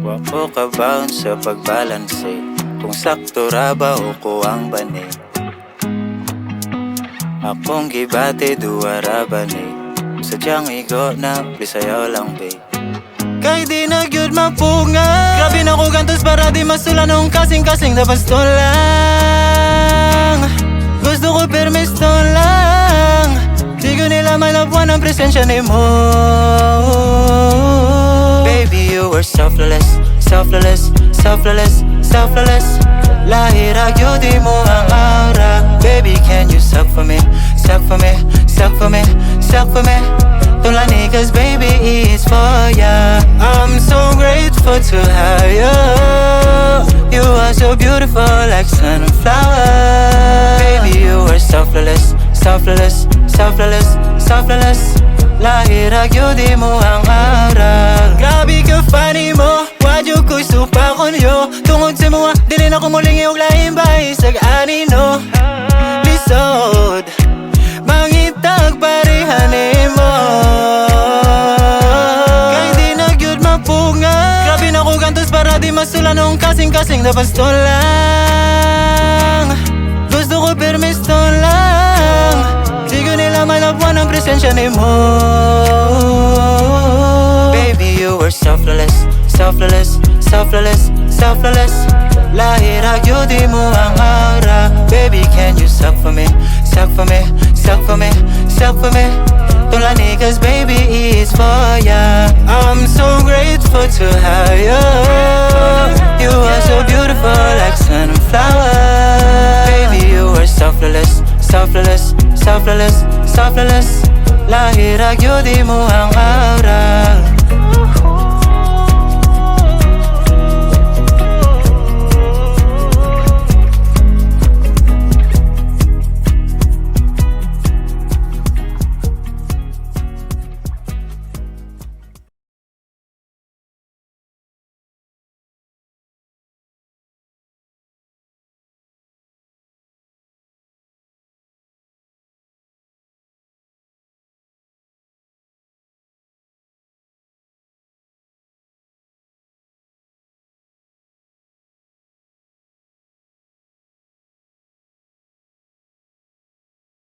Wako ka baon sa pagbalanse, kung sakto ra ba o kuwang bani. Akong gibate duwara bani, sadyang igo na bisayaw lang babe. Kay di na gyud mapunga, grabe na ko gantos para di masula nung kasing-kasing na basto lang. Gusto ko permisto lang, di ko nila malabuan ang presensya ni mo. Baby, you were selfless, selfless, selfless, selfless. Lahir agyo di mo ang aura. Baby, can you suck for me, suck for me, suck for me, suck for me. Tulani cause baby it's for ya. I'm so grateful to have you. You are so beautiful like sunflower. Baby, you are selfless, selfless, selfless, selfless. Lahir agyo di mo ang aura. Grabe ka funny mo, wadyo ko'y supa konyo. Tungod sa mga, dili na kumulingi og lahing bahay sag anino. Lisod, mangitag parihanin mo. Kay di na gyud mapunga, grabe na ko gantos para di masula nung kasing-kasing na basto lang. Gusto ko permisto lang, di ko nila malabuan ang presensya ni mo. Baby, you were selfless, selfless, selfless, selfless. Lahir agyo di mo ang aura. Baby, can you suck for me, suck for me, suck for me, suck for me. Tulani cause baby it's for ya. I'm so grateful to have you. You are so beautiful like sunflower. Baby, you are selfless, selfless, selfless, selfless. Lahir agyo di mo ang aura.